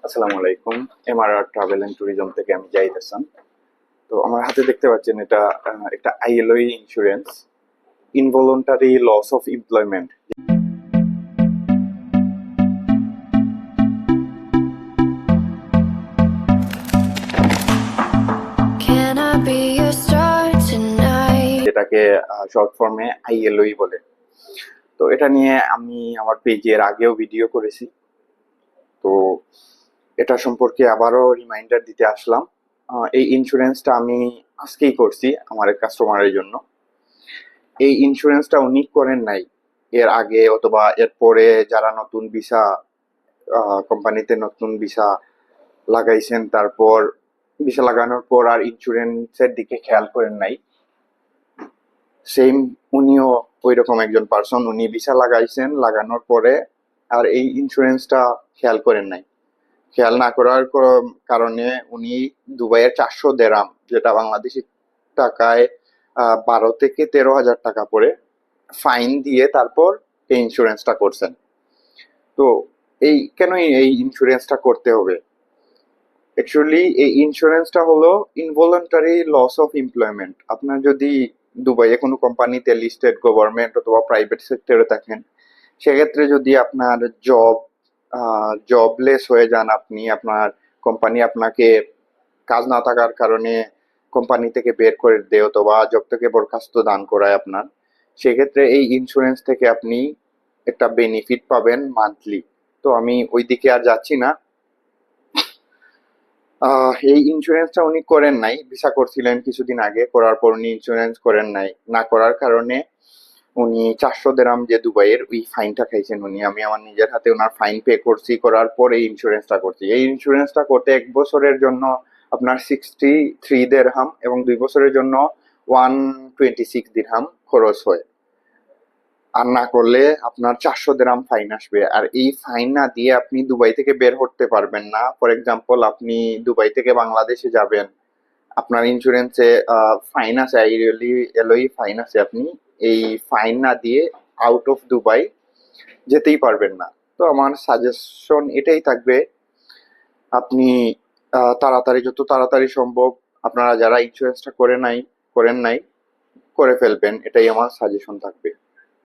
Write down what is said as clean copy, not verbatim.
আসসালামু আলাইকুম। MRR travel and tourism থেকে আমি জাহিদ হাসান। তো আমার হাতে দেখতে পাচ্ছেন এটা একটা ILOE insurance, involuntary loss of employment. Can I be your star tonight? যেটাকে শর্ট ফর্মে আইএলওই বলে। তো এটা নিয়ে আমি আমার পেজে এর আগেও ভিডিও করেছি। তো এটা সম্পর্কে আবারও রিমাইন্ডার দিতে আসলাম। এই ইন্স্যুরেন্সটা আমি আজকেই করছি আমার এক কাস্টমারের জন্য। এই ইন্স্যুরেন্সটা উনি করেন নাই এর আগে অথবা এর পরে যারা নতুন ভিসা কোম্পানিতে নতুন ভিসা লাগাইছেন, তারপর ভিসা লাগানোর পর আর ইন্স্যুরেন্সের দিকে খেয়াল করেন নাই। সেম উনিও ওই রকম একজন পার্সন, উনি ভিসা লাগাইছেন, লাগানোর পরে আর এই ইন্স্যুরেন্সটা খেয়াল করেন নাই। খেয়াল না করার কারণে উনি দুবাইয়ের 400 দেরাম, যেটা বাংলাদেশি টাকায় 12 থেকে 13,000 টাকা পড়ে, ফাইন দিয়ে তারপর এই ইন্স্যুরেন্সটা করছেন। তো এই কেনই এই ইন্স্যুরেন্সটা করতে হবে? অ্যাকচুয়ালি এই ইন্স্যুরেন্সটা হলো ইনভলন্টারি লস অফ এমপ্লয়মেন্ট। আপনার যদি দুবাইয়ে কোনো কোম্পানিতে লিস্টেড গভর্নমেন্ট অথবা প্রাইভেট সেক্টরে থাকেন, সেক্ষেত্রে যদি আপনার জবলেস হয়ে যান, আপনি আপনার কোম্পানি আপনাকে কাজ না থাকার কারণে কোম্পানি থেকে বের করে দেয় অথবা জব থেকে বরখাস্ত দান করায় আপনার, সেক্ষেত্রে এই ইন্স্যুরেন্স থেকে আপনি একটা বেনিফিট পাবেন মান্থলি। তো আমি ওই দিকে আর যাচ্ছি না। এই ইন্স্যুরেন্সটা উনি করেন নাই, ভিসা করছিলেন কিছুদিন আগে, করার পর উনি ইন্স্যুরেন্স করেন নাই। না করার কারণে উনি 400 দেরাম যে দুবাইয়ের ওই ফাইনটা খাইছেন উনি। আমি আমার নিজের হাতে ওনার ফাইন পে করছি, করার পর এই ইন্স্যুরেন্সটা করছি। এই ইন্স্যুরেন্সটা করতে 1 বছরের জন্য আপনার 63 দিরহাম এবং 2 বছরের জন্য 126 দিরহাম খরচ হয়। আর না করলে আপনার 400 দিরহাম ফাইন আসবে। আর এই ফাইন না দিয়ে আপনি দুবাই থেকে বের হতে পারবেন না। ফর এক্সাম্পল, আপনি দুবাই থেকে বাংলাদেশে যাবেন, আপনার ইন্স্যুরেন্সে ফাইন আছে, এলওই ফাইন আছে, আপনি এই ফাইন না দিয়ে আউট অফ দুবাই যেতেই পারবেন না। তো আমার সাজেশন এটাই থাকবে, আপনি যত তাড়াতাড়ি সম্ভব আপনারা যারা ইন্স্যুরেন্সটা করেন নাই করে ফেলবেন, এটাই আমার সাজেশন থাকবে।